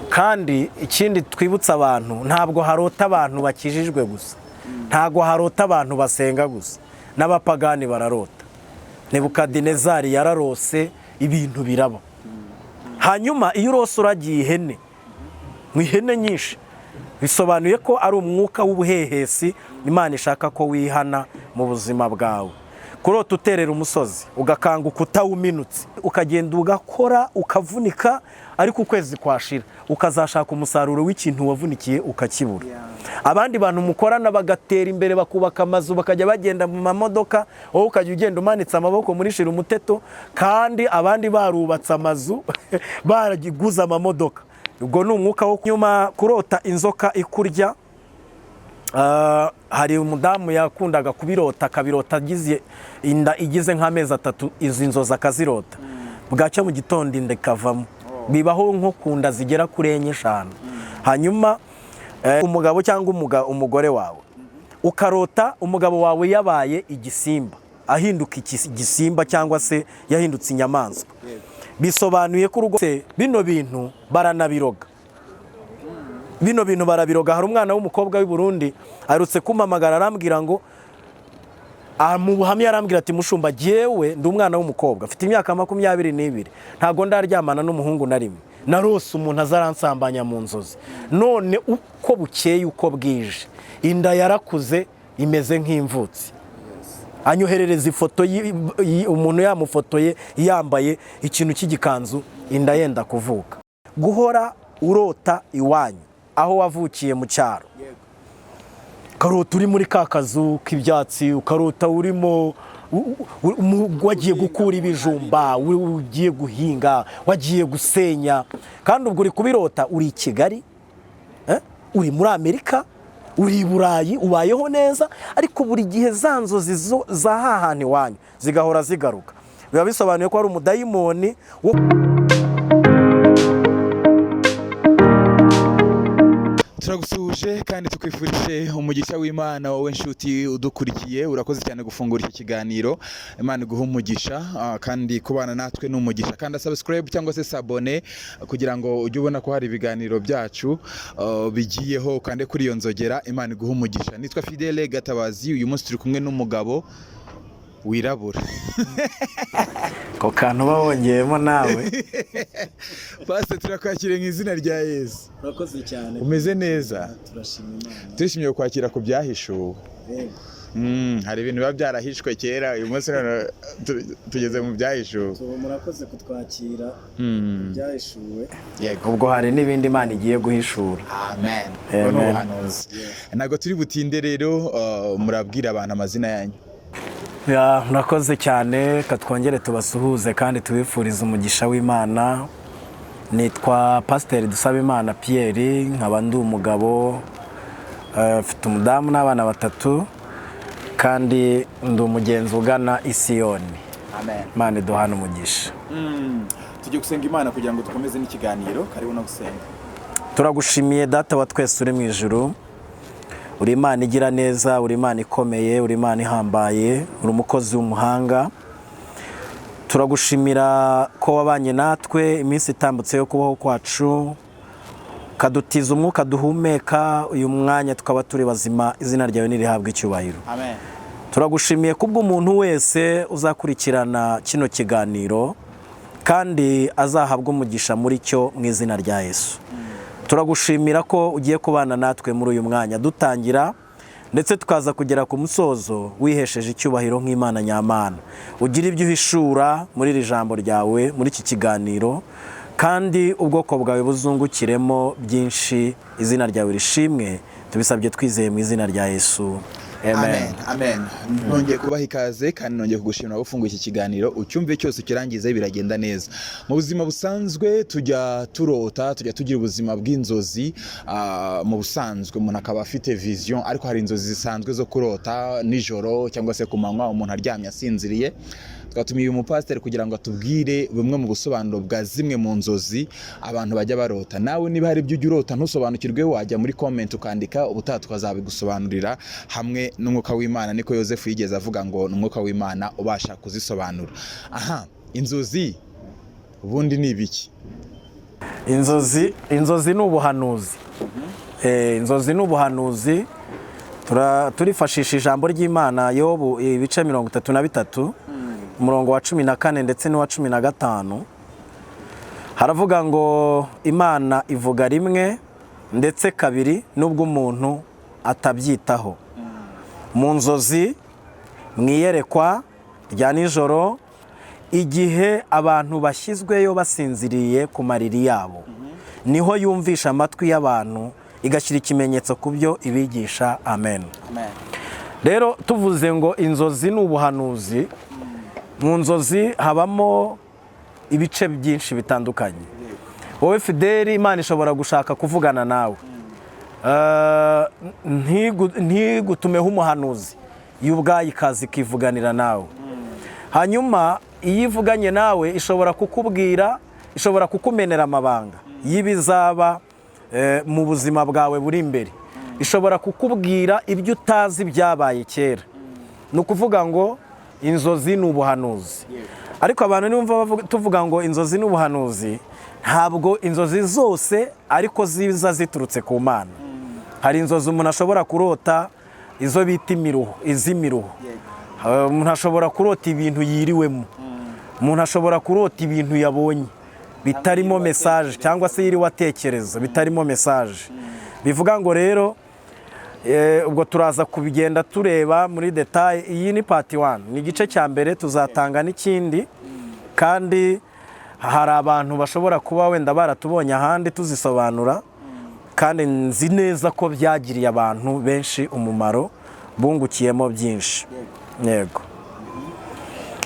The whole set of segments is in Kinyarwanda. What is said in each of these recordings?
kandi ikindi twibutsa abantu ntabwo harota abantu bakijijwe gusa, ntabwo harota abantu basenga gusa, n'abapagani bararota. Nebukadinezari yararose ibintu biraba. Hanyuma iyo urose uragiye ihene, mu ihene nyinshi, bisobanuye ko ari umwuka w'ubuhehesi Imana ishaka ko wihana mu buzima bwawe. Kurota uterera umusozi ugakanguka utawuminutse, ukagenda ugakora ukavunika, ariko ukwezi kwashira ukazashaka umusaruro w'ikintu wavunikiye ukakibura. Abandi bantu mukorana bagatera imbere bakubaka amazu bakajya bagenda mu mamodoka, wowe ukajya ugenda umanitse amaboko muri shira umuteto, kandi abandi barubatse amazu baragiguza amamodoka. Ubwo ni umwuka wo nyuma. Kurota inzoka ikurya, hari umudamu yakundaga kubirota, akabirota agize inda igize nk'amezi 3, izi nzozi akazirota, bwacya mu gitondo inda ikavamo. Bibaho nko kunda zigera kuri 4-5. Hanyuma umugabo cyangwa umugore wawe ukarota umugabo wawe yabaye igisimba, ahinduka igisimba cyangwa se yahindutse inyamaswa, bisobanuye ko urugo bino bintu baranabiroga. Bino bintu barabiroga. Hari umwana w'umukobwa w'i Burundi arutse kumpamagara arambwira ngo mu buhamya arambwira ati mushumba, jewe ndi umwana w'umukobwa mfite imyaka 22, ntago ndaryamana n'umuhungu na rimwe, narose umuntu azaransambanya mu nzozi, none uko bukeye uko bwije inda yarakuze imeze nk'imvutsi. Anyoherereza ifoto umuntu yamufotoye yambaye ikintu cy'igikanzu, inda yenda kuvuka. Guhora urota iwanyu aho wavukiye mu cyaro, ukarota uri muri ka kazu k'ibyatsi, ukarota urimo wagiye gukura ibijumba, ugiye guhinga, wagiye gusenya, kandi ubwo uri kubirota uri i Kigali, uri muri Amerika, uri i Burayi, ubayeho neza, ariko buri gihe za nzozi za hahandi iwanyu zigahora zigaruka. Biba bisobanuye ko ari umudayimoni wo turagusuje kandi tukwifurije umugisha w'Imana. Wowe nshuti udukurikiye, urakoze cyane gufungura iki kiganiro. Imana iguhe umugisha, kandi kubana natwe n'umugisha. Kandi subscribe cyangwa se sabone kugira ngo ujye ubona ko hari ibiganiro byacu bigiyeho, kandi kuri iyo nzogera. Imana iguhe umugisha. Nitwa Fidele Gatabazi. Uyu munsi turi kumwe n'umugabo wirabura. ko kantu bawongeyemo nawe. Pastor, turakwakira mu izina rya Yesu. Urakoze cyane. Umeze neza? Turashima Imana. Turishimye kwakira ku byahishuwe. Hari ibintu biba byarahishwe kera, uyu munsi tugeze mu byahishuwe. Murakoze kutwakira byahishuwe. Ubwo hari n'ibindi Imana igiye guhishura. Amen. Ntabwo turi butinde rero, murabwira abantu amazina yanyu. Murakoze cyane, katwongere tubasuhuze kandi tubifuriza umugisha w'Imana. Nitwa Pasteur Dusabimana Pierre, nkaba ndi umugabo, mfite umudamu n'abana 3, kandi ndi umugenzi ugana Isiyoni. Amen. Imana iduhana umugisha. Tujye gusenga Imana kugira ngo dukomeze n'ikiganiro. Karibu no gusenga. Turagushimiye Data wa twese uri mu ijuru. Uri Imana igira neza, uri Imana ikomeye, uri Imana ihambaye, uri umukozi w'umuhanga. Turagushimira ko wabanye natwe iminsi itambutse yo kubaho kwacu, kadutiza umwuka duhumeka, uyu mwanya tukaba turi bazima. Izina ryawe nirihabwe icyubahiro. Amen. Turagushimiye kubwo umuntu wese uzakurikirana kino kiganiro, kandi azahabwa umugisha muri cyo mu izina rya Yesu. Turagushimira ko ugiye kubana natwe muri uyu mwanya dutangira ndetse tukaza kugera ku musozo, wihesheje icyubahiro nk'Imana nyamana. Ugira ibyo uhishura muri iri jambo ryawe muri iki kiganiro, kandi ubwoko bwawe buzungukiremo byinshi. Izina ryawe rishimwe, tubisabye twizeye mu izina rya Yesu. Amen. Amen. Nongeye kubaha ikaze kandi nongeye kugushimira gufunga iki kiganiro. Ucyumve cyose kirangize biragenda neza. Mu buzima busanzwe tujya turota, tujya tugira ubuzima bw'inzozi. Mu busanzwe umuntu akaba afite vision, ariko hari inzozi zisanzwe zo kurota nijoro cyangwa se ku manywa umuntu aryamye asinziriye. Twatumiye umupasiteri kugira ngo atubwire bimwe mu busobanuro bwa zimwe mu nzozi abantu bajya barota. Nawe niba hari ibyo ujya urota ntusobanukirwe, wajya muri comment ukandika, ubutaha tukazabigusobanurira hamwe n'umwuka w'Imana. Niko Yozefu yigeze avuga ngo n'umwuka w'Imana ubasha kuzisobanura. Aha, inzozi ubundi ni ibiki? inzozi ni ubuhanuzi. Inzozi ni ubuhanuzi. Turifashisha ijambo ry'Imana Yobu ibice 33 umurongo wa 14 ndetse n'uwa 15. Haravuga ngo Imana ivuga rimwe ndetse kabiri nubwo umuntu atabyitaho. Mu nzozi, mwiyerekwa rya nijoro, igihe abantu bashyizweyo basinziriye ku mariri yabo, niho yumvisha amatwi y'abantu igashyira ikimenyetso ku byo ibigisha. Amen. Rero tuvuze ngo inzozi ni ubuhanuzi, mu nzozi habamo ibice byinshi bitandukanye. Wowe Fideli, Imana ishobora gushaka kuvugana nawe, ntigutumeho umuhanuzi, yo ubwayo ikaza ikivuganira nawe. Hanyuma iyo ivuganye nawe ishobora kukubwira, ishobora kukumenera amabanga y'ibizaba mu buzima bwawe buri imbere. Ishobora kukubwira ibyo utazi byabaye kera. Ni ukuvuga ngo inzozi ni ubuhanuzi. Ariko abantu niba tuvuga ngo inzozi ni ubuhanuzi, ntabwo inzozi zose ariko ziza ziturutse ku Mana. Hari inzozi umuntu ashobora kurota izo bita imiruho, iz'imiruho. Umuntu ashobora kurota ibintu yiriwemo. Umuntu ashobora kurota ibintu yabonye bitarimo message, cyangwa se yiriwe atekereza bitarimo message. Bivuga ngo rero ubwo turaza kubigenda tureba muri detail. Iyi ni part 1, ni igice cya mbere, tuzatanga n'ikindi. Kandi hari abantu bashobora kuba wenda baratubonye ahandi tuzisobanura, kandi nzi neza ko byagiriye abantu benshi umumaro, bungukiyemo byinshi. Yego.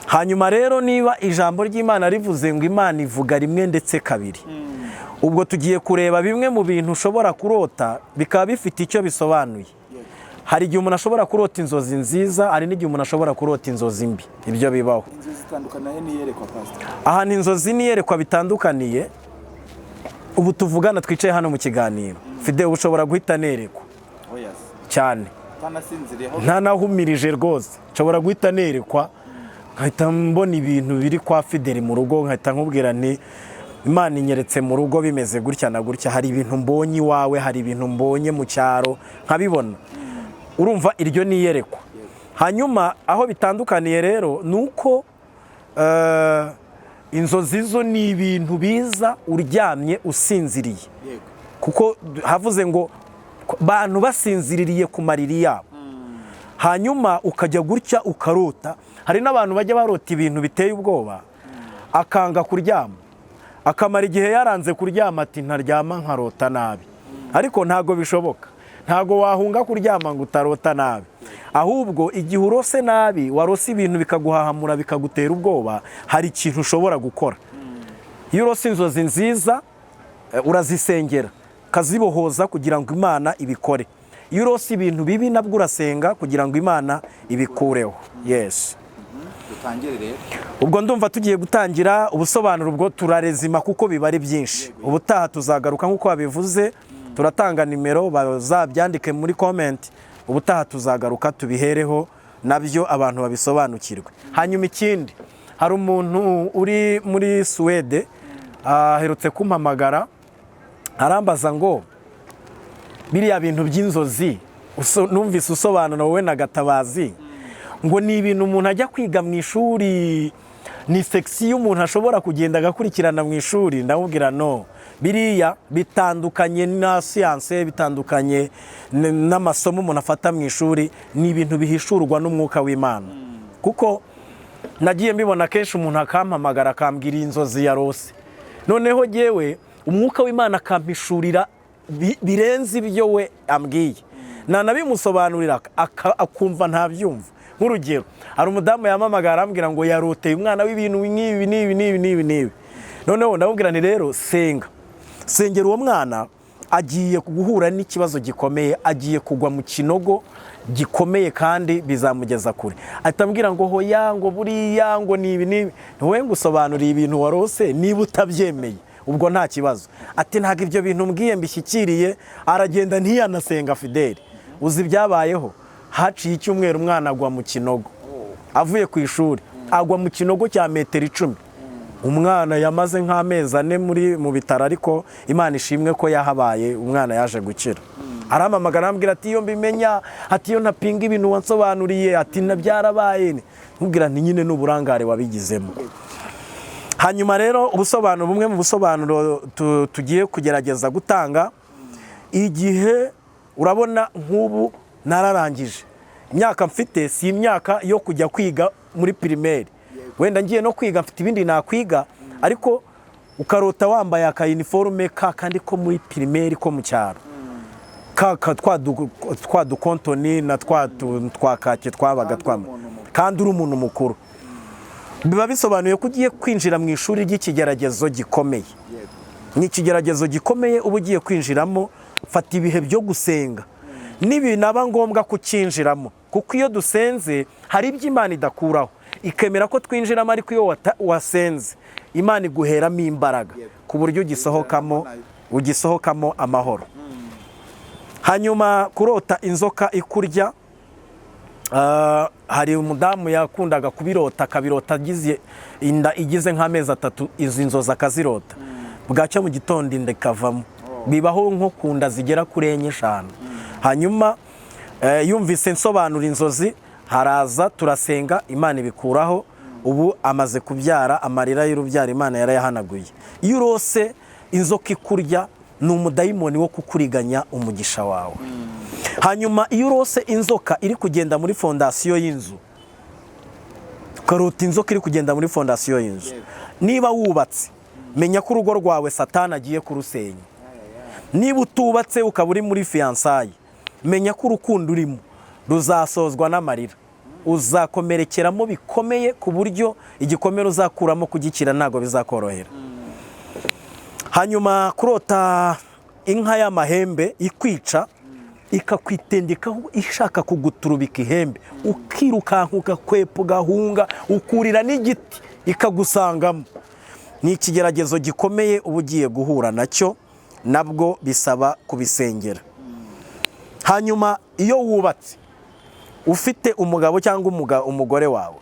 Hanyuma rero niba ijambo ry'Imana rivuze ngo Imana ivuga rimwe ndetse kabiri, ubwo tugiye kureba bimwe mu bintu ushobora kurota bikaba bifite icyo bisobanuye. Hari igihe umuntu ashobora kurota inzozi nziza, hari n'igihe umuntu ashobora kurota inzozi mbi. Ibyo bibaho. Inzozi zitandukaniye n'iyerekwa pastor. Ahantu inzozi n'iyerekwa bitandukaniye, ubu tuvugana twicaye hano mu kiganiro, Fidel ushobora guhita nerekwa cyane, ntanahumirije rwose, nshobora guhita nerekwa, nkahita mbona ibintu biri kwa Fidel mu rugo, nkahita nkubwira nti Imana inyeretse mu rugo bimeze gutya na gutya, hari ibintu mbonye iwawe, hari ibintu mbonye mu cyaro, nkabibona. Urumva iryo niyerekwa. Hanyuma aho bitandukaniye rero nuko inzozi zo ni ibintu biza uryamye usinziriye. Kuko havuze ngo bantu basinziririye ku mariri yabo. Hanyuma ukajya gutya ukarota. Hari n'abantu bajya barota ibintu biteye ubwoba, akanga kuryama, akamara igihe yaranze kuryama, ati ntaryama nkarota nabi. Ariko ntago bishoboka. Ntago wahunga kuryama ngo utarota nabi. Ahubwo igihe urose nabi, warose ibintu bikaguhahamura bikagutera ubwoba, hari ikintu ushobora gukora. Iyo urose inzozi nziza, urazisengera, kazibohoza kugira ngo Imana ibikore. Iyo urose ibintu bibi nabwo urasenga kugira ngo Imana ibikureho. Yes. Dutangire rero. Ubwo ndumva tugiye gutangira ubusobanuro, ubwo turarezima kuko biba ari byinshi. Ubutaha tuzagaruka nkuko babivuze, turatanga nimero bazabyandike muri comment. Ubutaha tuzagaruka tubihereho nabyo abantu babisobanukirwe. Hanyuma ikindi, hari umuntu uri muri Suwede aherutse kumpamagara, arambaza ngo biriya bintu by'inzozi numvise usobanura wowe na Gatabazi, ngo ni ibintu umuntu ajya kwiga mu ishuri, ni section umuntu ashobora kugenda agakurikirana mu ishuri. Ndamubwira no, biriya bitandukanye na science, bitandukanye n'amasomo umuntu afata mu ishuri, ni ibintu bihishurwa n'umwuka w'Imana. Kuko nagiye mbibona kenshi umuntu akampamagara akambwira inzozi yarose, noneho jewe umwuka w'Imana akampishurira birenze ibyo we ambwiye, nanabimusobanurira akumva ntabyumva. Nk'urugero, hari umudamu yamamagara arambwira ngo yaroteye umwana w'ibintu n'ibi. Noneho ndamubwira nti rero sengera uwo mwana agiye guhura n'ikibazo gikomeye, agiye kugwa mu kinogo gikomeye kandi bizamugeza kure. Atambwira ngo hoya, ngo buriya, ngo nibi. Wowe ngusobanuriye ibintu warose, niba utabyemeye ubwo nta kibazo. Ati ntago ibyo bintu mbwiye mbishyikiriye. Aragenda ntiyanasenga Fidel. Uzi byabayeho, haciye icyumweru umwana agwa mu kinogo avuye ku ishuri, agwa mu kinogo cya metero 10. umwana yamaze nk'amezi 4 mu bitaro, ariko Imana ishimwe ko yahabaye, umwana yaje gukira. Arampamagara arambwira ati iyo mbimenya, ati iyo ntapinga ibintu wansobanuriye, ati nabyarabaye. Nkubwira nti nyine n'uburangare wabigizemo. Hanyuma rero ubusobanuro, bumwe mu busobanuro tugiye kugerageza gutanga, igihe urabona nk'ubu nararangije, imyaka mfite si imyaka yo kujya kwiga muri primaire, wenda ngiye no kwiga mfite ibindi nakwiga, ariko ukarota wambaye aka uniforme kandi ko muri primaire ko mu cyaro, twa dukontoni na twakake twabaga twambaye, kandi uri umuntu mukuru. Biba bisobanuye ko ugiye kwinjira mu ishuri ry'ikigeragezo gikomeye. Ni ikigeragezo gikomeye uba ugiye kwinjiramo. Fata ibihe byo gusenga, nibinaba ngombwa kukinjiramo, kuko iyo dusenze hari ibyo Imana idakuraho, ikemera ko twinjiramo, ariko iyo wasenze Imana iguheramo imbaraga ku buryo ugisohokamo amahoro. Hanyuma kurota inzoka ikurya, hari umudamu yakundaga kubirota, akabirota agize inda igize nk'amezi 3, izi nzozi akazirota, bwacya mu gitondo inda ikavamo. Bibaho nko kunda zigera kuri 4-5. Hanyuma yumvise nsobanura inzozi, haraza turasenga, Imana ibikuraho. Ubu amaze kubyara, amarira y'urubyaro Imana yarayahanaguye. Iyo urose inzoka ikurya, ni umudayimoni wo kukuriganya umugisha wawe. Hanyuma iyo urose inzoka iri kugenda muri fondasiyo y'inzu, ukarota inzoka iri kugenda muri fondasiyo y'inzu, niba wubatse menya ko urugo rwawe Satani agiye kurusenya. Niba utubatse ukaba uri muri fiansaye, menya ko urukundo urimo ruzasozwa n'amarira, uzakomerekeramo bikomeye ku buryo igikomere uzakuramo kugikira ntago bizakorohera. Hanyuma kurota inka y'amahembe ikwica, ikakwitendekaho ishaka kuguturubika ihembe, ukirukanka ugakwepa ugahunga, ukurira n'igiti ikagusangamo, ni ikigeragezo gikomeye uba ugiye guhura nacyo, nabwo bisaba kubisengera. Hanyuma iyo wubatse ufite umugabo cyangwa umugore wawe,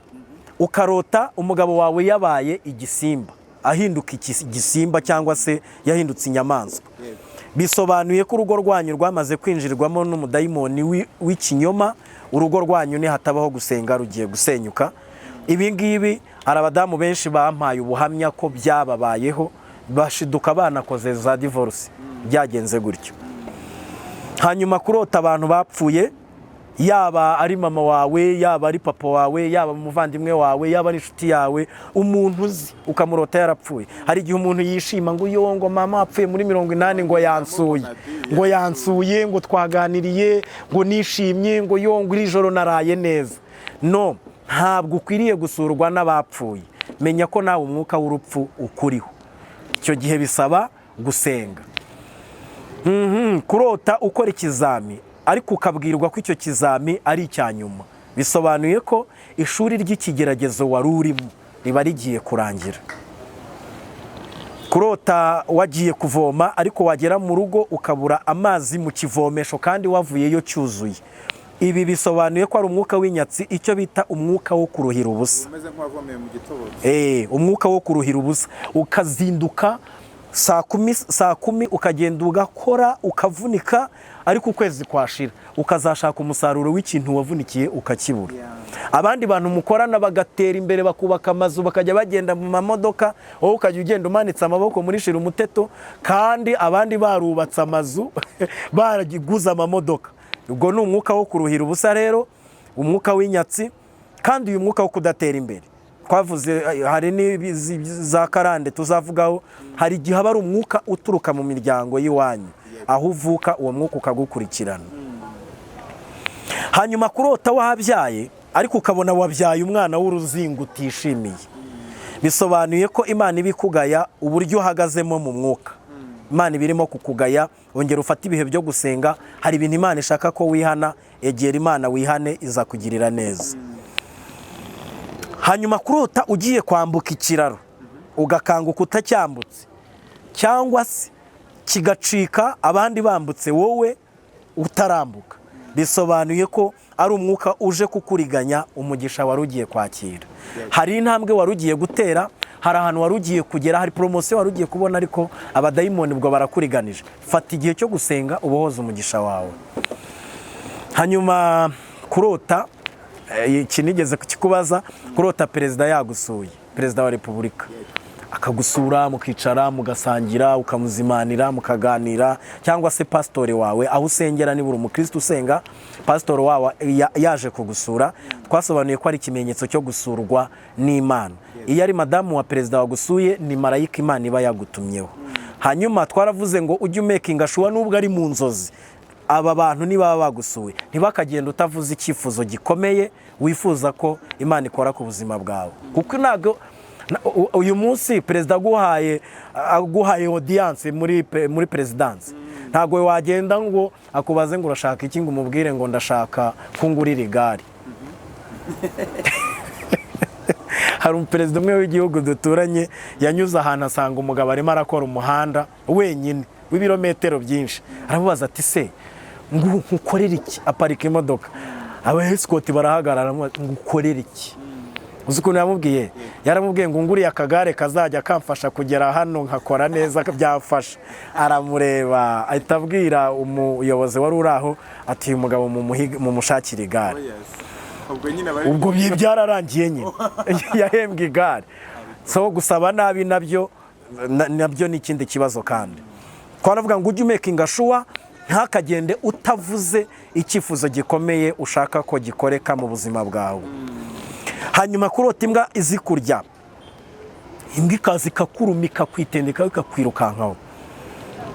ukarota umugabo wawe yabaye igisimba, ahinduka igisimba cyangwa se yahindutse inyamaswa, bisobanuye ko urugo rwanyu rwamaze kwinjirwamo n'umudayimoni w'ikinyoma, urugo rwanyu ni hatabaho gusenga rugiye gusenyuka. Ibi ngibi hari abadamu benshi bampaye ubuhamya ko byababayeho, bashiduka banakoze za divorce, byagenze gutyo. Hanyuma kurota abantu bapfuye, yaba ari mama wawe, yaba ari papa wawe, yaba umuvandimwe wawe, yaba ari inshuti yawe, umuntu uzi ukamurota yarapfuye. Hari igihe umuntu yishima ngo yo ngo mama apfuye muri 80 ngo yansuye, ngo twaganiriye, ngo nishimye, ngo yo ngo iri joro naraye neza. No, ntabwo ukwiriye gusurwa n'abapfuye. Menya ko nawe umwuka w'urupfu ukuriho. Icyo gihe bisaba gusenga. Kurota ukora ikizami, ariko ukabwirwa ko icyo kizami ari icyanyuma, bisobanuye ko ishuri ry'ikigeragezo wari urimo riba rigiye kurangira. Kurota wagiye kuvoma, ariko wagera mu rugo ukabura amazi mu kivomesho kandi wavuyeyo cyuzuye, ibi bisobanuye ko ari umwuka w'inyatsi, icyo bita umwuka wo kuruhira ubusa. Umwuka wo kuruhira ubusa, ukazinduka saa 10 ukagenda ugakora ukavunika, ariko ukwezi kwashira ukazashaka umusaruro w'ikintu wavunikiye ukakibura. Abandi bantu mukorana bagatera imbere, bakubaka amazu, bakajya bagenda mu mamodoka, wowe ukajya ugenda umanitse amaboko muri shira umuteto, kandi abandi barubatse amazu baragiguza amamodoka. Ubwo ni umwuka wo kuruhira ubusa rero, umwuka w'inyatsi, kandi uyu mwuka wo kudatera imbere. Twavuze hari ni za karande tuzavugaho, hari igihe aba ari umwuka uturuka mu miryango y'iwanyu, aho uvuka uwo mwuka ukagukurikirana. Hanyuma kurota wabyaye, ariko ukabona wabyaye umwana w'uruzingo utishimiye, bisobanuye ko Imana ibikugaya uburyo uhagazemo mu mwuka. Imana ibirimo kukugaya, ongera ufate ibihe byo gusenga, hari ibintu Imana ishaka ko wihana, egera Imana wihane, izakugirira neza. Hanyuma kurota ugiye kwambuka ikiraro, ugakanguka utacyambutse, cyangwa se kigacika abandi bambutse wowe utarambuka, bisobanuye ko ari umwuka uje kukuriganya umugisha wari ugiye kwakira. Hari intambwe wari ugiye gutera, hari ahantu wari ugiye kugera, hari poromosiyo wari ugiye kubona, ariko abadayimoni ubwo barakuriganije. Fata igihe cyo gusenga ubohoze umugisha wawe. Hanyuma kurota, iki nigeze kukikubaza, kurota perezida yagusuye, perezida wa repubulika akagusura, mukicara mugasangira, ukamuzimanira, mukaganira, cyangwa se pasitore wawe aho usengera, niba uri umukristo usenga, pasitore wawe yaje kugusura. Twasobanuye ko ari ikimenyetso cyo gusurwa n'Imana. Iyo ari madamu wa perezida wagusuye, ni marayika Imana iba yagutumyeho. Hanyuma twaravuze ngo ujye umekinga shuwa nubwo ari mu nzozi, aba bantu niba bagusuye ntibakagenda utavuze icyifuzo gikomeye wifuza ko Imana ikora ku buzima bwawe, kuko ntabwo uyu munsi perezida aguhaye audience muri perezidansi, ntabwo wagenda ngo akubaze ngo urashaka iki, ngo umubwire ngo ndashaka kungurira igare. Hari umuperezida umwe w'igihugu duturanye yanyuze ahantu asanga umugabo arimo arakora umuhanda wenyine w'ibirometero byinshi. Aramubaza ati se ngukorera iki? Aparika imodoka, aba escort barahagarara, ngukorera iki? Uzi ukuntu yamubwiye? Yaramubwiye ngo nguriye akagare kazajya kamfasha kugera hano nkakora neza, byafasha. Aramureba ahita abwira umuyobozi wari uri aho ati uyu mugabo mumushakira igare. Ubwo byararangiye nyine yahembwe igare. So gusaba nabi nabyo ni ikindi kibazo. Kandi twaravuga ngo ujye umekinga shuwa, ntakagende utavuze icyifuzo gikomeye ushaka ko gikoreka mu buzima bwawe. Hanyuma kurota imbwa izi kurya, imbwa ikaza ikakuruma, ikakwitendeka, ikakwirukankaho.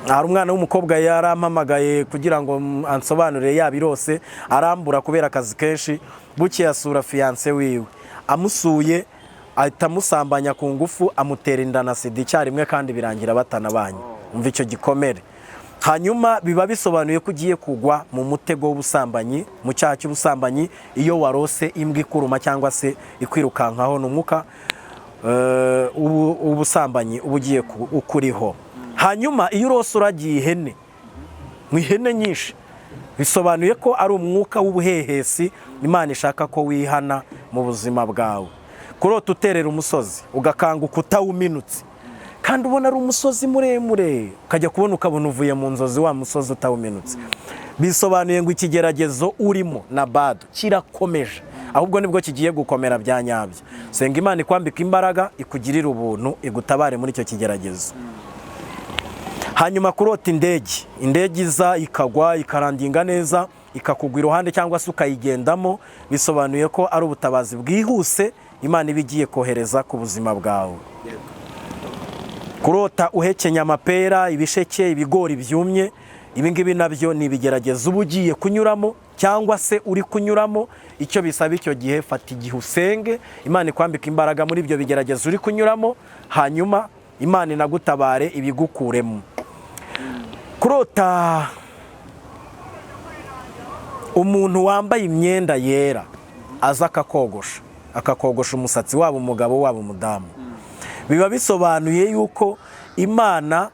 Hari umwana w'umukobwa yarampamagaye kugira ngo ansobanurire yabirose, arambura kubera akazi kenshi. Buke yasura fiance wiwe, amusuye ahita amusambanya ku ngufu, amutera inda na sida icyarimwe, kandi birangira batanabanye. Umva icyo gikomere. Hanyuma biba bisobanuye ko ugiye kugwa mu mutego w'ubusambanyi, mu cyaha cy'ubusambanyi. Iyo warose imbwa ikuruma cyangwa se ikwirukankaho, n'umwuka ubusambanyi uba ugiye ukuriho. Hanyuma iyo urose uragiye ihene, mu ihene nyinshi, bisobanuye ko ari umwuka w'ubuhehesi Imana ishaka ko wihana mu buzima bwawe. Kurota uterera umusozi ugakanguka utawuminutse, kandi ubona ari umusozi muremure, ukajya ukabona uvuye mu nzozi wa musozi utawuminutse, bisobanuye ngo ikigeragezo urimo na bado kirakomeje, ahubwo nibwo kigiye gukomera bya nyabyo. Senga Imana ikwambika imbaraga, ikugirira ubuntu, igutabare muri icyo kigeragezo. Hanyuma kurota indege iza ikagwa, ikarandinga neza, ikakugwa iruhande cyangwa se ukayigendamo, bisobanuye ko ari ubutabazi bwihuse Imana iba igiye kohereza ku buzima bwawe. Kurota uhekenya amapera, ibisheke, ibigori byumye, ibi ngibi nabyo ni ibigeragezo uba ugiye kunyuramo cyangwa se uri kunyuramo. Icyo bisaba icyo gihe, fata igihe usenge, Imana ikwambika imbaraga muri ibyo bigeragezo uri kunyuramo, hanyuma Imana inagutabare ibigukuremo. Kurota umuntu wambaye imyenda yera aza akakogosha umusatsi, waba umugabo waba umudamu, biba bisobanuye yuko Imana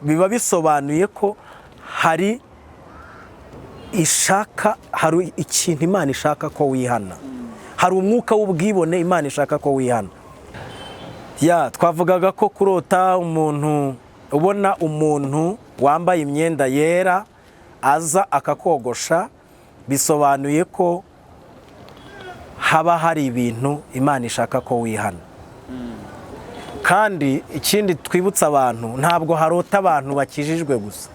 biba bisobanuye ko hari ikintu Imana ishaka ko wihana, hari umwuka w'ubwibone Imana ishaka ko wihana. Twavugaga ko kurota ubona umuntu wambaye imyenda yera aza akakogosha, bisobanuye ko haba hari ibintu Imana ishaka ko wihana. Kandi ikindi twibutsa abantu, ntabwo harota abantu bakijijwe gusa,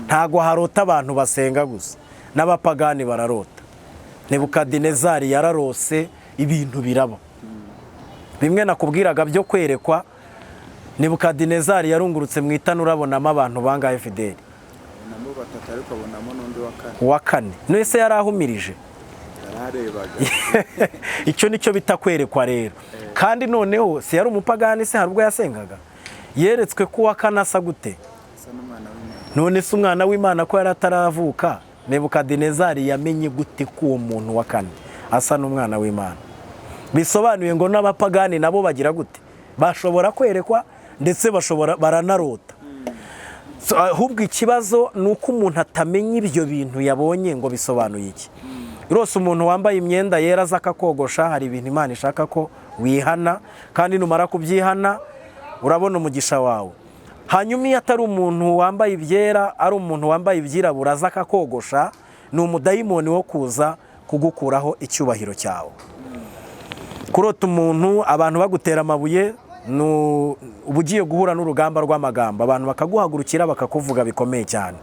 ntabwo harota abantu basenga gusa, n'abapagani bararota. Nebukadinezari yararose ibintu biraba. Bimwe nakubwiraga byo kwerekwa, Nebukadinezari yarungurutse mu itanura, abonamo abantu bangahe Fideli? Abonamo batatu, ariko abonamo n'undi wa kane. Nese yarahumirije, yararebaga. Icyo nicyo bita kwerekwa rero. Kandi noneho se yari umupagani, se hari ubwo yasengaga? Yeretswe ko wa kane asa gute? None se umwana w'Imana ko yari ataravuka, Nebukadinezari yamenye gute ko uwo muntu wa kane asa n'umwana w'Imana? Bisobanuye ngo n'abapagani nabo bagira gute? Bashobora kwerekwa, ndetse baranarota. Ahubwo ikibazo ni uko umuntu atamenya ibyo bintu yabonye ngo bisobanuye iki. rwose umuntu wambaye imyenda yera aza akakogosha, hari ibintu Imana ishaka ko wihana, kandi numara kubyihana urabona umugisha wawe. Hanyuma iyo atari umuntu wambaye ibyera, ari umuntu wambaye ibyirabura aza akakogosha, ni umudayimoni wo kuza kugukuraho icyubahiro cyawe. Kurota umuntu abantu bagutera amabuye, uba ugiye guhura n'urugamba rw'amagambo, abantu bakaguhagurukira bakakuvuga bikomeye cyane.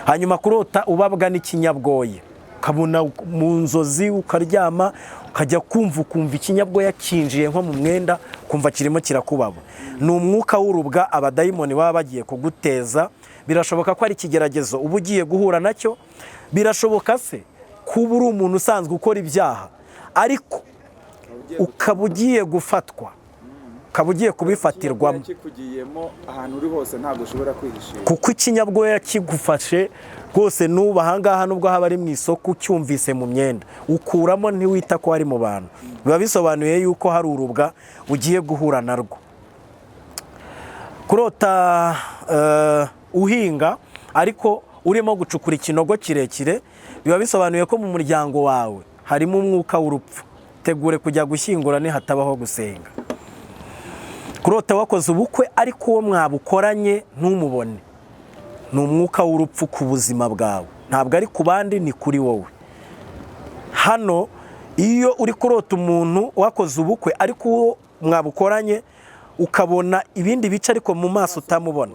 Hanyuma kurota ubabwa n'ikinyabwoya, ukabona mu nzozi ukaryama ukajya ukumva ikinyabwoya kinjiye nko mu mwenda, kumva kirimo kirakubaba. Ni umwuka w'urubwa abadayimoni baba bagiye kuguteza. Birashoboka ko ari ikigeragezo uba ugiye guhura nacyo, birashoboka se kuba uri umuntu usanzwe ukora ibyaha ariko ukaba ugiye gufatwa, ukaba ugiye kubifatirwamo, ahantu uri hose ntabwo ushobora kwihishira, kuko ikinyabwoya kigufashe rwose. N'ubu ahangaha nubwo haba ari mu isoko ucyumvise mu myenda, ukuramo ntiwita ko ari mu bantu, biba bisobanuye yuko hari urubwa ugiye guhura narwo. Kurota uhinga ariko urimo gucukura ikinogo kirekire, biba bisobanuye ko mu muryango wawe harimo umwuka w'urupfu. Tegure kujya gushyingura nihatabaho gusenga. Kurota wakoze ubukwe ariko uwo mwabukoranye ntumubone, ni umwuka w'urupfu ku buzima bwawe, ntabwo ari ku bandi, ni kuri wowe. Hano iyo uri kurota umuntu wakoze ubukwe ariko uwo mwabukoranye ukabona ibindi bice ariko mu maso utamubona,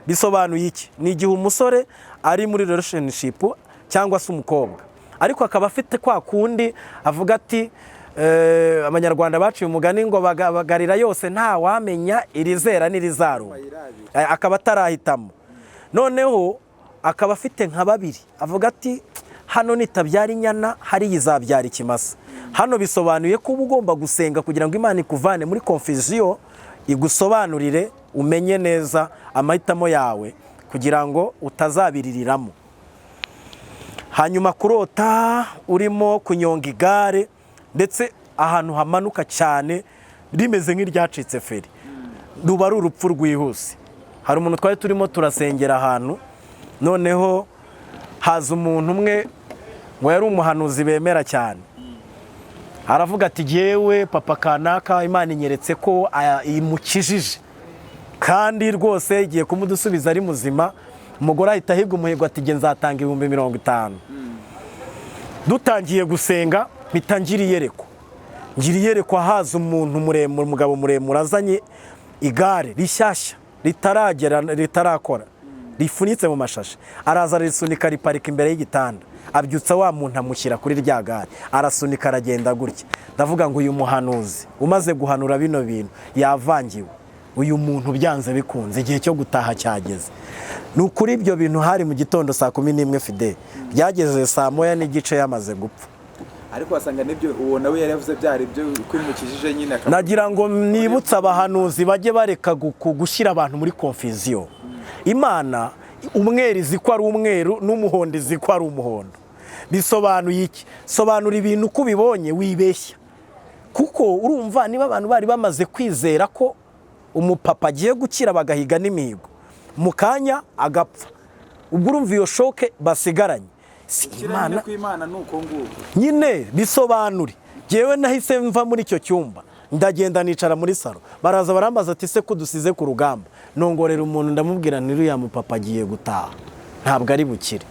bisobanuye iki? Ni igihe umusore ari muri relationship cyangwa se umukobwa ariko akaba afite kwa kundi avuga ati abanyarwanda baciye umugani ngo bagarira yose nta wamenya irizera n'irizaruma, akaba atarahitamo. Noneho akaba afite nka babiri, avuga ati hano nitabyara inyana hariya izabyara ikimasa. Hano bisobanuye ko uba ugomba gusenga kugira ngo Imana ikuvane muri confusion, igusobanurire umenye neza amahitamo yawe kugira ngo utazabiririramo. Hanyuma kurota urimo kunyonga igare ndetse ahantu hamanuka cyane rimeze nk'iryacitse feri, ruba ari urupfu rwihuse. Hari umuntu twari turimo turasengera ahantu, noneho haza umuntu umwe ngo yari umuhanuzi bemera cyane, aravuga ati yewe papa kanaka Imana inyeretse ko imukijije kandi rwose igiye kumudusubiza ari muzima. Umugore ahita ahiga umuhigo ati nge nzatanga 50,000. Dutangiye gusenga mpita ngira iyerekwa, haza umuntu muremure, umugabo muremure azanye igare rishyashya ritarakora, rifunitse mu mashashi, araza arisunika riparika imbere y'igitanda. Abyutsa wa muntu amushyira kuri rya gare, arasunika aragenda gutya. Ndavuga ngo uyu muhanuzi umaze guhanura bino bintu yavangiwe, uyu muntu byanze bikunze igihe cyo gutaha cyageze. Ni ukuri ibyo bintu hari mu gitondo saa 11 Fide, byageze saa 1:15 yamaze gupfa. Ariko wasanga nibyo uwo nawe yari yavuze byari byo kwimukijije nyine. Nagira ngo nibutse abahanuzi bajye bareka gushyira abantu muri confusion. Imana umweru izi ko ari umweru n'umuhondo izi ko ari umuhondo. Bisobanuye iki? Sobanura ibintu uko ubibonye wibeshya, kuko urumva niba abantu bari bamaze kwizera ko umupapa agiye gukira bagahiga n'imihigo, mu kanya agapfa, ubwo urumva iyo shoke basigaranye. Imana nuko nguko nyine bisobanuri. Jewe nahise mva muri icyo cyumba ndagenda nicara muri salo, baraza barambaza ati se kudusize ku rugamba. Nongorera umuntu ndamubwira ntiruya mupapa agiye gutaha, ntabwo ari bukire.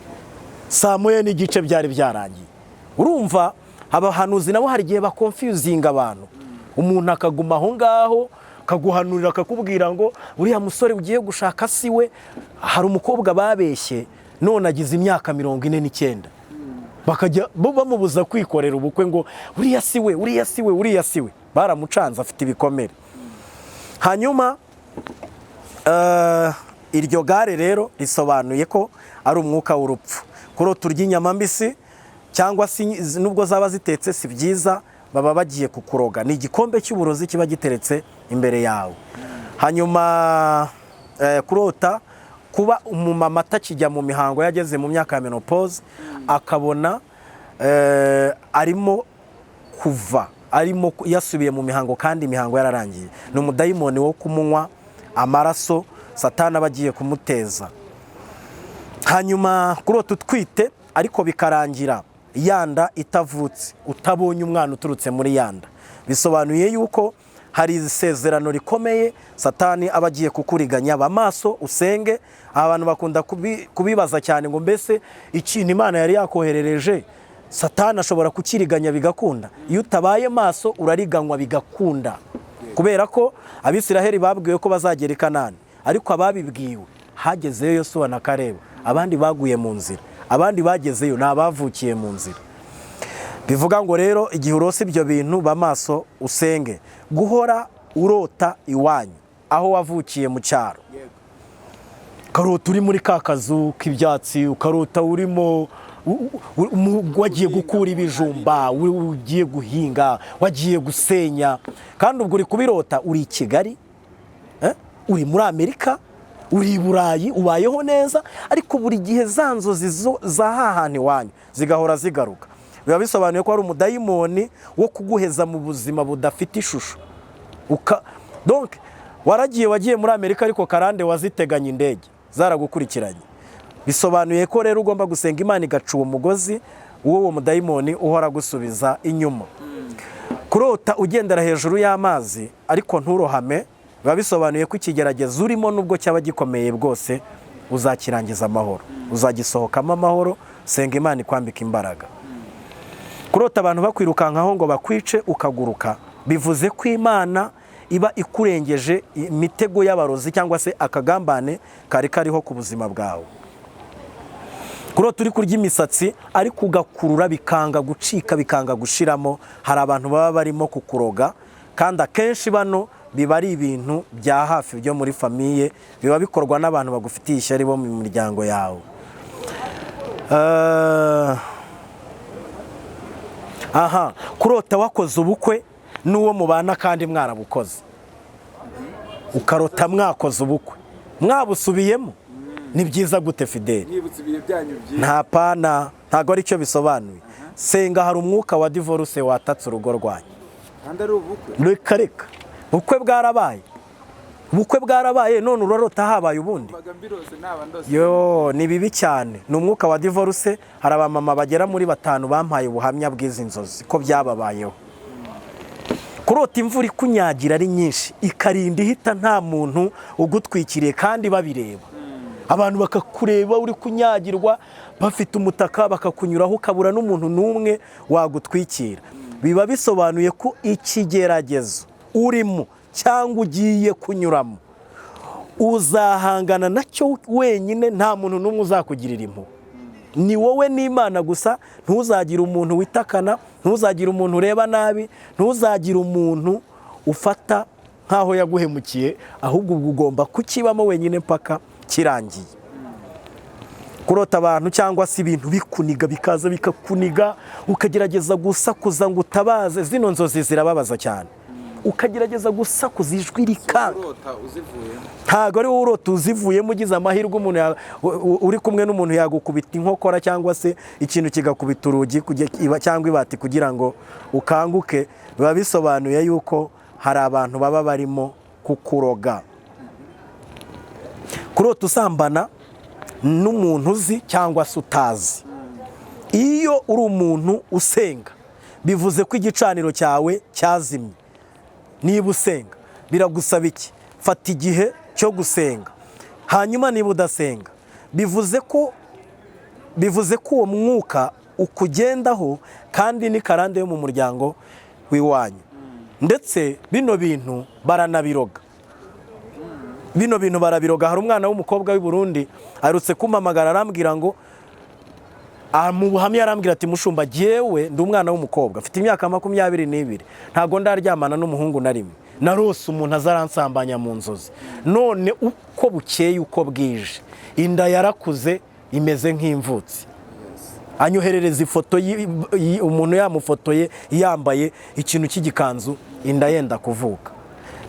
Saa 1:15 byari byarangiye. Urumva abahanuzi nabo hari gihe ba confusing abantu, umuntu akaguma aho ngaho kaguhanurira akakubwira ngo uriya musore ugiye gushaka siwe. Hari umukobwa babeshye none agize imyaka 49, bakajya bamubuza kwikorera ubukwe ngo uriya siwe. Baramucanze afite ibikomere. Hanyuma iryo gare rero risobanuye ko ari umwuka w'urupfu. Kurota urya inyama mbisi cyangwa se nubwo zaba zitetse si byiza, baba bagiye kukuroga. Ni igikombe cy'uburozi kiba giteretse imbere yawe. Hanyuma kurota kuba umumama atakijya mu mihango yageze mu myaka ya menopause, akabona arimo kuva, arimo yasubiye mu mihango kandi imihango yararangiye. Ni umudayimoni wo kumunywa amaraso Satani abagiye kumuteza. Hanyuma kurota utwite ariko bikarangira yanda itavutse, utabonye umwana uturutse muri yanda. Bisobanuye yuko hari isezerano rikomeye Satani aba agiye kukuriganya. Ba maso usenge. Abantu bakunda kubibaza cyane ngo mbese ikintu Imana yari yakoherereje Satani ashobora kukiriganya bigakunda. Iyo utabaye maso urariganywa bigakunda, kubera ko Abisiraheli babwiwe ko bazagera i Kanani, ariko ababibwiwe hagezeyo Yosuwa na Kaleba, abandi baguye mu nzira, abandi bagezeyo ni abavukiye mu nzira. Bivuga ngo rero igihe urose ibyo bintu ba maso usenge. Guhora urota iwanyu aho wavukiye mu cyaro, ukarota uri muri ka kazu k'ibyatsi, ukarota urimo wagiye gukura ibijumba, ugiye guhinga, wagiye gusenya, kandi ubwo uri kubirota uri i Kigali, uri muri Amerika, uri i Burayi, ubayeho neza, ariko buri gihe za nzozi za hahandi iwanyu zigahora zigaruka. Biba bisobanuye ko ari umudayimoni wo kuguheza mu buzima budafite ishusho. Donc wagiye muri Amerika, ariko karande waziteganya indege zaragukurikiranye. Bisobanuye ko rero ugomba gusenga Imana igaca uwo mugozi w'uwo mudayimoni uhora gusubiza inyuma. Kurota ugendera hejuru y'amazi ariko nturohame, biba bisobanuye ko ikigeragezo urimo nubwo cyaba gikomeye bwose uzakirangiza amahoro, uzagisohokamo amahoro. Senga Imana ikwambika imbaraga. Kurota abantu bakwirukankaho ngo bakwice ukaguruka, bivuze ko Imana iba ikurengeje imitego y'abarozi cyangwa se akagambane kari kariho ku buzima bwawe. Kurota uri kurya imisatsi ariko ugakurura bikanga gucika, bikanga gushiramo, hari abantu baba barimo kukuroga, kandi akenshi bano biba ari ibintu bya hafi byo muri famiye, biba bikorwa n'abantu bagufitiye ishyari bo mu miryango yawe. Kurota wakoze ubukwe n'uwo mubana kandi mwarabukoze, ukarota mwakoze ubukwe mwabusubiyemo, ni byiza gute Fideli? Ntago ari cyo bisobanuye. Senga, hari umwuka wa divorce watatse urugo rwanyu. Kandi ari ubukwe? Reka ubukwe bwarabaye none urarota habaye ubundi. Yo, ni bibi cyane. Ni umwuka wa divorce. Hari abamama bagera muri 5 bampaye ubuhamya bw'izi nzozi ko byababayeho. Kurota imvura ikunyagira ari nyinshi, ikarinda ihita nta muntu ugutwikiriye kandi babireba. Abantu bakakureba uri kunyagirwa, bafite umutaka bakakunyuraho, ukabura n'umuntu n'umwe wagutwikira. Biba bisobanuye ko ikigeragezo urimo cyangwa ugiye kunyuramo uzahangana nacyo wenyine, nta muntu n'umwe uzakugirira impuhwe. Ni wowe n'Imana gusa. Ntuzagire umuntu witakana, ntuzagire umuntu ureba nabi, ntuzagire umuntu ufata nkaho yaguhemukiye, ahubwo ugomba kukibamo wenyine mpaka kirangiye. Kurota abantu cyangwa se ibintu bikuniga, bikaza bikakuniga, ukagerageza gusakuza ngo utabaze. Zino nzozi zirababaza cyane, ukagerageza gusakuza ijwi rikanga. Ntago ari wowe urota uzivuyemo, ugize amahirwe umuntu uri kumwe n'umuntu yagukubita inkokora cyangwa se ikintu kigakubita urugi cyangwa ibati kugira ngo ukanguke. Biba bisobanuye yuko hari abantu baba barimo kukuroga. Kurota usambana n'umuntu uzi cyangwa se utazi. Iyo uri umuntu usenga, bivuze ko igicaniro cyawe cyazimye. Niba usenga biragusaba iki? Fata igihe cyo gusenga. Hanyuma niba udasenga, bivuze ko uwo mwuka ukugendaho, kandi ni karande yo mu muryango w'iwanyu. Ndetse bino bintu baranabiroga. Hari umwana w'umukobwa w'i Burundi arutse kumpamagara arambwira ngo mu buhamya arambwira ati, mushumba, jyewe ndi umwana w'umukobwa afite imyaka 22, ntago ndaryamana n'umuhungu na rimwe, narose umuntu azaransambanya mu nzozi, none uko bukeye uko bwije inda yarakuze imeze nk'imvutsi. Anyoherereza ifoto umuntu yamufotoye yambaye ikintu cy'igikanzu, inda yenda kuvuka.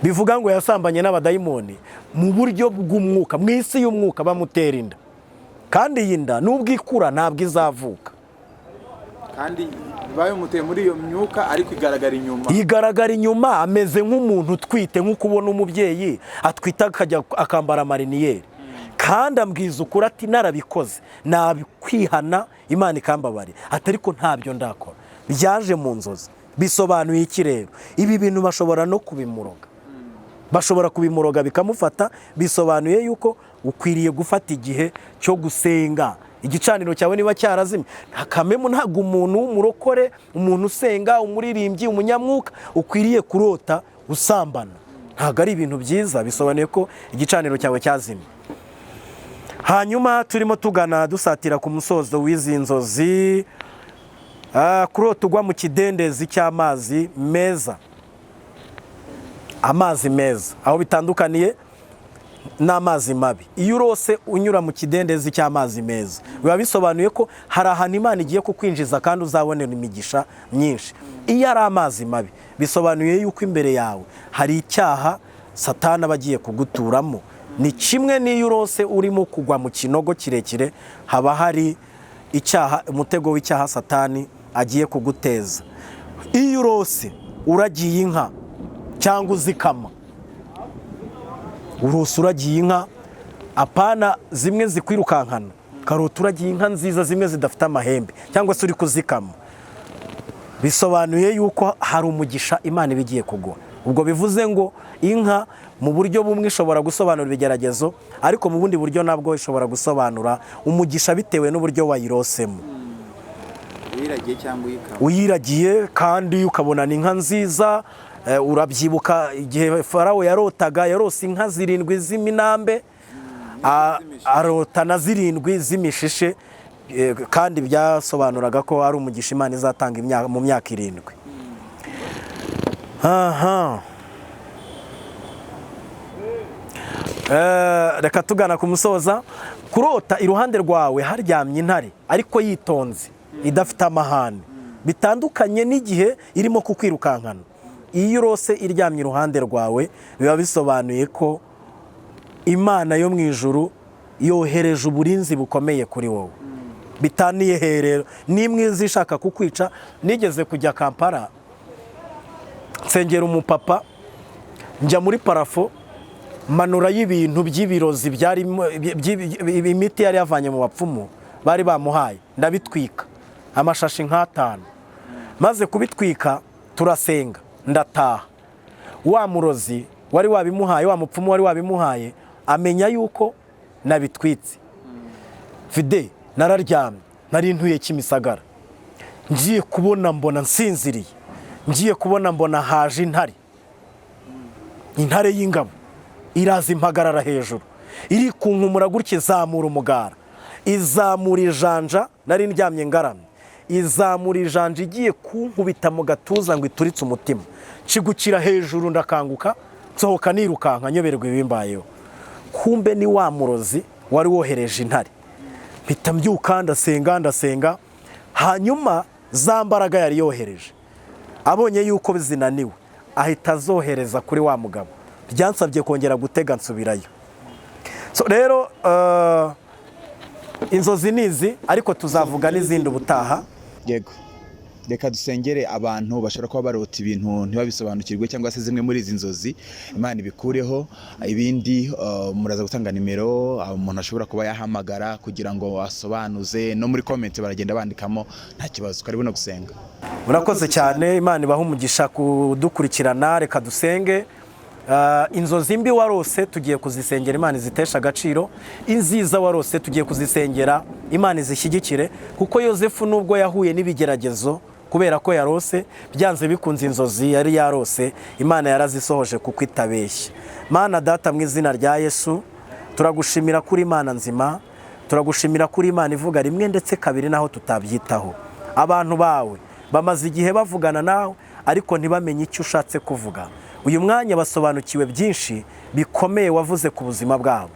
Bivuga ngo yasambanye n'abadayimoni mu buryo bw'umwuka, mu isi y'umwuka bamutera inda, kandi iyi nda nubwo ikura ntabwo izavuka. Kandi bayumuteye muri iyo myuka, ariko igaragara inyuma ameze nk'umuntu utwite, nk'uko ubona umubyeyi atwita akajya akambara mariniyeri, kandi ambwiza ukuri ati narabikoze nabikwihana Imana ikambabarira ati ariko ntabyo ndakora. Byaje mu nzozi. Bisobanuye iki rero? Ibi bintu bashobora no kubimuroga, bashobora kubimuroga bikamufata. Bisobanuye yuko ukwiriye gufata igihe cyo gusenga. Igicaniro cyawe niba cyarazimye, hakamemo ntabwo umuntu w'umurokore, umuntu usenga, umuririmbyi, umunyamwuka ukwiriye kurota usambana. Ntabwo ari ibintu byiza. Bisobanuye ko igicaniro cyawe cyazimye. Hanyuma turimo tugana dusatira ku musozo w'izi nzozi. Kurota ugwa mu kidendezi cy'amazi meza. Amazi meza aho bitandukaniye n'amazi mabi. Iyo urose unyura mu kidendezi cy'amazi meza, biba bisobanuye ko hari ahantu Imana igiye kukwinjiza kandi uzabonera imigisha myinshi. Iyo ari amazi mabi, bisobanuye yuko imbere yawe hari icyaha Satani aba agiye kuguturamo. Ni kimwe n'iyo urose urimo kugwa mu kinogo kirekire, haba hari icyaha, umutego w'icyaha Satani agiye kuguteza. Iyo urose uragiye inka cyangwa uzikama, urose uragiye inka, apana zimwe zikwirukankana, karota uragiye inka nziza zimwe zidafite amahembe cyangwa se uri kuzikama, bisobanuye yuko hari umugisha Imana ibigiye kugwa. Ubwo bivuze ngo inka mu buryo bumwe ishobora gusobanura ibigeragezo, ariko mu bundi buryo nabwo ishobora gusobanura umugisha bitewe n'uburyo wayirosemo. Uyiragiye cyangwa uyikama, uyiragiye kandi ukabona ni inka nziza. Urabyibuka igihe Farawo yarotaga, yarose inka 7 z'iminambe, arota na 7 z'imishishe, kandi byasobanuraga ko ari umugisha Imana izatanga mu myaka 7. Reka tugana ku musoza. Kurota iruhande rwawe haryamye intare ariko yitonze, idafite amahane, bitandukanye n'igihe irimo kukwirukankana. Iyo urose iryamye iruhande rwawe, biba bisobanuye ko Imana yo mu ijuru yohereje uburinzi bukomeye kuri wowe. Bitaniye herero nimwe zishaka kukwica. Nigeze kujya Kampala, nsengera umupapa, njya muri parafo, manura y'ibintu by'ibirozi byari imiti yari yavanye mu bapfumu bari bamuhaye, ndabitwika amashashi 5. Maze kubitwika turasenga, ndataha. Wa murozi wari wabimuhaye, wa mupfumu wari wabimuhaye, amenya yuko nabitwitse. Fide nararyamye, nari ntuye Kimisagara, ngiye kubona mbona nsinziriye, ngiye kubona mbona haje intare y'ingabo, iraza impagarara hejuru, iri kunkumura gutya, izamura umugara, izamura ijanja, nari ndyamye ngaramye, izamura ijanja igiye kunkubita mu gatuza ngo ituritse umutima. Kigukira hejuru, ndakanguka, nsohoka nirukanka nyoberwa ibimbayeho. Kumbe ni wa murozi wari wohereje intare. Mpita mbyuka ndasenga. Hanyuma za mbaraga yari yohereje, abonye yuko zinaniwe, ahita azohereza kuri wa mugabo. Byansabye kongera gutega nsubirayo. So rero inzozi nizi, ariko tuzavuga n'izindi ubutaha. Yego, reka dusengere abantu bashobora kuba barota ibintu ntibabisobanukirwe, cyangwa se zimwe muri izi nzozi Imana ibikureho. Ibindi muraza gutanga nimero umuntu ashobora kuba yahamagara kugira ngo asobanuze, no muri comment baragenda bandikamo, nta kibazo. Karibu no gusenga. Murakoze cyane, Imana ibaha umugisha kudukurikirana. Reka dusenge. Inzozi mbi warose tugiye kuzisengera, Imana izitesha agaciro. Inziza warose tugiye kuzisengera, Imana izishyigikire. Kuko Yosefu nubwo yahuye n'ibigeragezo, kubera ko yarose, byanze bikunze inzozi yari yarose Imana yarazisohoje kuko itabeshya. Mana Data, mu izina rya Yesu, turagushimira kuri Imana nzima, turagushimira kuri Imana ivuga rimwe ndetse kabiri naho tutabyitaho. Abantu bawe bamaze igihe bavugana nawe, ariko ntibamenye icyo ushatse kuvuga. Uyu mwanya basobanukiwe byinshi bikomeye wavuze ku buzima bwabo.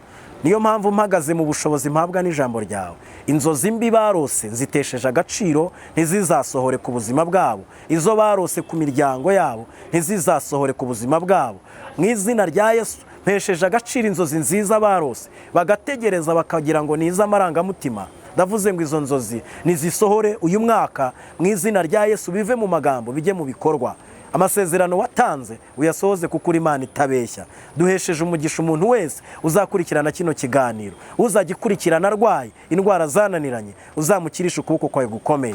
Niyo mpamvu mpagaze mu bushobozi mpabwa n'ijambo ryawe. Inzozi mbi barose zitesheje agaciro, ntizizasohore ku buzima bwabo. Izo barose ku miryango yabo ntizizasohore ku buzima bwabo. Mu izina rya Yesu, mpesheje agaciro inzozi nziza barose, bagategereza bakagira ngo ni iz'amarangamutima. Ndavuze ngo izo nzozi nizisohore uyu mwaka, mu izina rya Yesu, bive mu magambo bijye mu bikorwa. amasezerano watanze uyasohoze kuko uri Imana itabeshya. Duhesheje umugisha umuntu wese uzakurikirana kino kiganiro, uzagikurikirana arwaye indwara zananiranye uzamukirisha ukuboko kwawe gukomeye,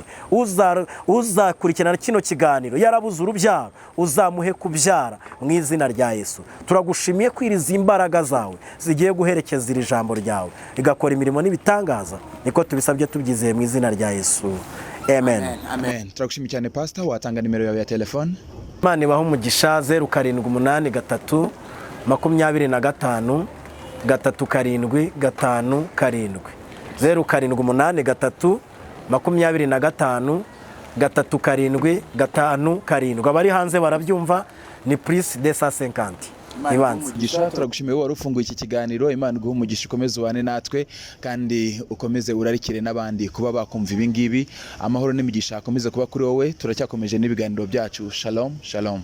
uzakurikirana kino kiganiro yarabuze urubyaro uzamuhe kubyara mu izina rya Yesu. Turagushimiye kwiriza imbaraga zawe zigiye guherekeza iri jambo ryawe rigakora imirimo n'ibitangaza, niko tubisabye tubyizeye mu izina rya Yesu, amen. Amen. Turagushimiye cyane pastor, watanga nimero yawe ya telefone. Imana ibahe umugisha. 0783 25 37 57 0783 25 37 57. Abari hanze barabyumva ni plus 250. Umugisha, turagushimiye wari ufunguye iki kiganiro. Imana iguhe umugisha, ukomeze ubane natwe kandi ukomeze urarikire n'abandi kuba bakumva ibi ngibi. Amahoro n'imigisha akomeze kuba kuri wowe. Turacyakomeje n'ibiganiro byacu. Shalom, shalom.